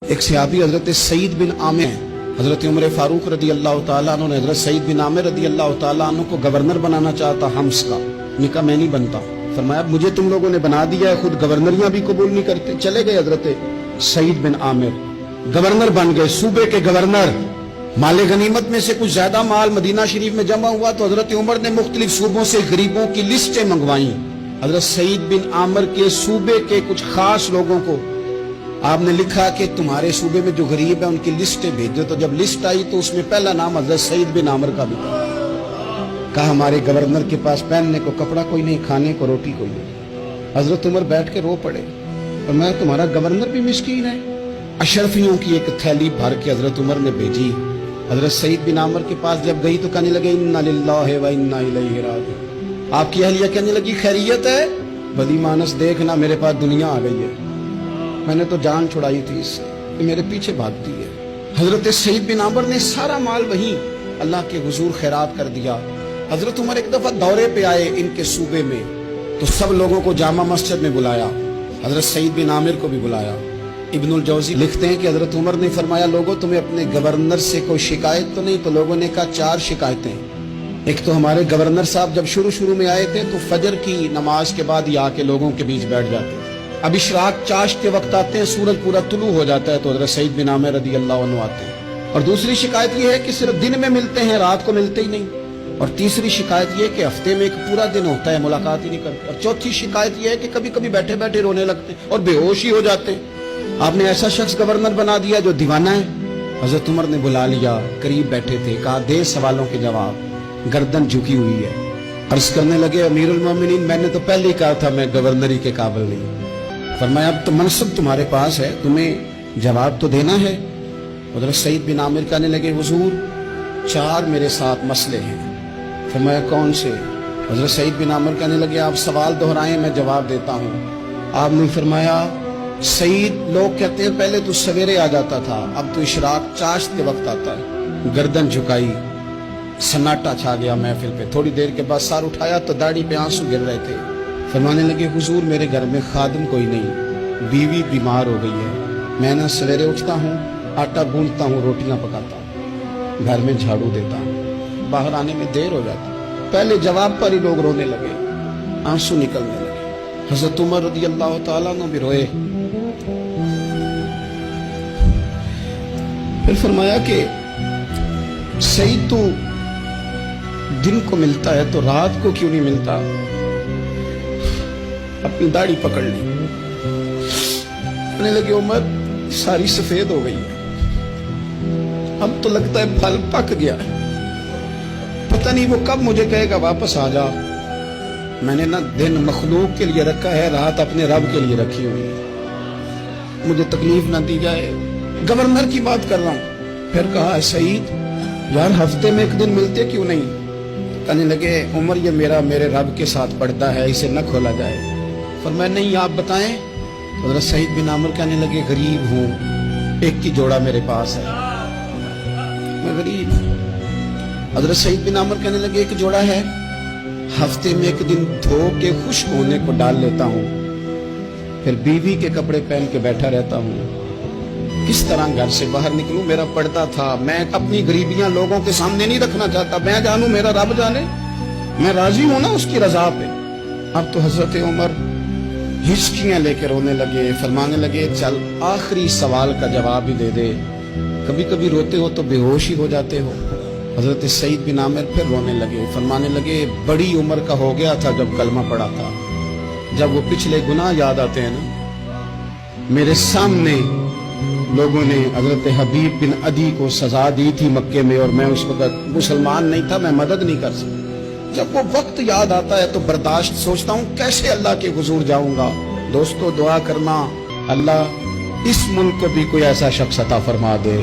ایک صحابی حضرت سعید بن عامر حضرت عمر فاروق رضی اللہ تعالیٰ عنہ نے حضرت سعید بن عامر رضی اللہ تعالیٰ عنہ کو گورنر بنانا چاہتا حمص کا. نے کہا میں نہیں بنتا. فرمایا مجھے تم لوگوں نے بنا دیا ہے, خود گورنریاں بھی قبول نہیں کرتے. چلے گئے حضرت سعید بن عامر, گورنر بن گئے, صوبے کے گورنر. مال غنیمت میں سے کچھ زیادہ مال مدینہ شریف میں جمع ہوا تو حضرت عمر نے مختلف صوبوں سے غریبوں کی لسٹیں منگوائیں. حضرت سعید بن عامر کے صوبے کے کچھ خاص لوگوں کو آپ نے لکھا کہ تمہارے صوبے میں جو غریب ہیں ان کی لسٹیں بھیج دو. تو جب لسٹ آئی تو اس میں پہلا نام حضرت سعید بن عامر کا بھی تھا. کہا ہمارے گورنر کے پاس پہننے کو کپڑا کوئی نہیں, کھانے کو روٹی کوئی نہیں. حضرت عمر بیٹھ کے رو پڑے اور میں تمہارا گورنر بھی مسکین ہے. اشرفیوں کی ایک تھیلی بھر کے حضرت عمر نے بھیجی. حضرت سعید بن عامر کے پاس جب گئی تو کہنے لگے انا للہ و انا الیہ راجعون. آپ کی اہلیہ کہنے لگی خیریت ہے؟ بلی مانس دیکھنا میرے پاس دنیا آ گئی ہے, میں نے تو جان چھڑائی تھی اس سے, میرے پیچھے بھاگتی ہے. حضرت سعید بن عامر نے سارا مال وہیں اللہ کے حضور خیرات کر دیا. حضرت عمر ایک دفعہ دورے پہ آئے ان کے صوبے میں تو سب لوگوں کو جامع مسجد میں بلایا, حضرت سعید بن عامر کو بھی بلایا. ابن الجوزی لکھتے ہیں کہ حضرت عمر نے فرمایا لوگوں تمہیں اپنے گورنر سے کوئی شکایت تو نہیں؟ تو لوگوں نے کہا 4 شکایتیں. ایک تو ہمارے گورنر صاحب جب شروع میں آئے تھے تو فجر کی نماز کے بعد ہی آ کے لوگوں کے بیچ بیٹھ جاتے. اب اشراق چاشت کے وقت آتے ہیں, سورج پورا طلوع ہو جاتا ہے تو حضرت سعید بن عامر رضی اللہ عنہ آتے ہیں. اور دوسری شکایت یہ ہے کہ صرف دن میں ملتے ہیں, رات کو ملتے ہی نہیں. اور تیسری شکایت یہ کہ ہفتے میں ایک پورا دن ہوتا ہے ملاقات ہی نہیں کرتے. اور چوتھی شکایت یہ ہے کہ کبھی کبھی بیٹھے بیٹھے رونے لگتے اور بے ہوش ہی ہو جاتے. آپ نے ایسا شخص گورنر بنا دیا جو دیوانہ ہے. حضرت عمر نے بلا لیا, قریب بیٹھے تھے, کہا دے سوالوں کے جواب. گردن جھکی ہوئی ہے. عرض کرنے لگے امیر المومنین میں نے تو پہلے ہی کہا تھا میں گورنری کے قابل نہیں. فرمایا اب تو منصب تمہارے پاس ہے, تمہیں جواب تو دینا ہے. حضرت سعید بن عامر کہنے لگے حضور 4 میرے ساتھ مسئلے ہیں. فرمایا کون سے؟ حضرت سعید بن عامر کہنے لگے آپ سوال دہرائیں میں جواب دیتا ہوں. آپ نے فرمایا سعید لوگ کہتے ہیں پہلے تو سویرے آ جاتا تھا, اب تو اشراق چاشت کے وقت آتا ہے. گردن جھکائی, سناٹا چھا گیا محفل پہ. تھوڑی دیر کے بعد سار اٹھایا تو داڑھی پہ آنسو گر رہے تھے. فرمانے لگے حضور میرے گھر میں خادم کوئی نہیں, بیوی بیمار ہو گئی ہے. میں نہ سویرے اٹھتا ہوں, آٹا گوندتا ہوں, روٹیاں پکاتا ہوں, گھر میں جھاڑو دیتا ہوں, باہر آنے میں دیر ہو جاتی. پہلے جواب پر ہی لوگ رونے لگے, آنسو نکلنے لگے. حضرت عمر رضی اللہ تعالیٰ عنہ بھی روئے. پھر فرمایا کہ سعید تو دن کو ملتا ہے تو رات کو کیوں نہیں ملتا؟ اپنی داڑھی پکڑ لی. کہنے لگے عمر ساری سفید ہو گئی ہے, اب تو لگتا ہے پھل پک گیا ہے, پتہ نہیں وہ کب مجھے کہے گا واپس آ جا. میں نے نہ دن مخلوق کے لیے رکھا ہے, رات اپنے رب کے لیے رکھی ہوئی ہے, مجھے تکلیف نہ دی جائے. گورنر کی بات کر رہا ہوں. پھر کہا سعید یار ہفتے میں ایک دن ملتے کیوں نہیں؟ کہنے لگے عمر یہ میرے رب کے ساتھ پڑتا ہے, اسے نہ کھولا جائے. فرمایا نہیں آپ بتائیں. حضرت سعید بن عامر کہنے لگے غریب ہوں, ایک کی جوڑا میرے پاس ہے, میں غریب ہوں. حضرت سعید بن عامر کہنے لگے ایک جوڑا ہے, ہفتے میں ایک دن دھو کے خشک ہونے کو ڈال لیتا ہوں, پھر بیوی کے کپڑے پہن کے بیٹھا رہتا ہوں. کس طرح گھر سے باہر نکلوں؟ میرا پردہ تھا, میں اپنی غریبیاں لوگوں کے سامنے نہیں رکھنا چاہتا. میں جانوں میرا رب جانے, میں راضی ہوں نا اس کی رضا پہ. اب تو حضرت عمر ہچکیاں لے کے رونے لگے. فرمانے لگے چل آخری سوال کا جواب ہی دے دے, کبھی کبھی روتے ہو تو بے ہوش ہی ہو جاتے ہو. حضرت سعید بن عامر پھر رونے لگے. فرمانے لگے بڑی عمر کا ہو گیا تھا جب کلمہ پڑا تھا. جب وہ پچھلے گناہ یاد آتے ہیں نا, میرے سامنے لوگوں نے حضرت حبیب بن عدی کو سزا دی تھی مکے میں, اور میں اس وقت مسلمان نہیں تھا, میں مدد نہیں کر سکتا. جب وہ وقت یاد آتا ہے تو برداشت سوچتا ہوں کیسے اللہ کے حضور جاؤں گا. دوستو دعا کرنا اللہ اس ملک کو بھی کوئی ایسا شخص عطا فرما دے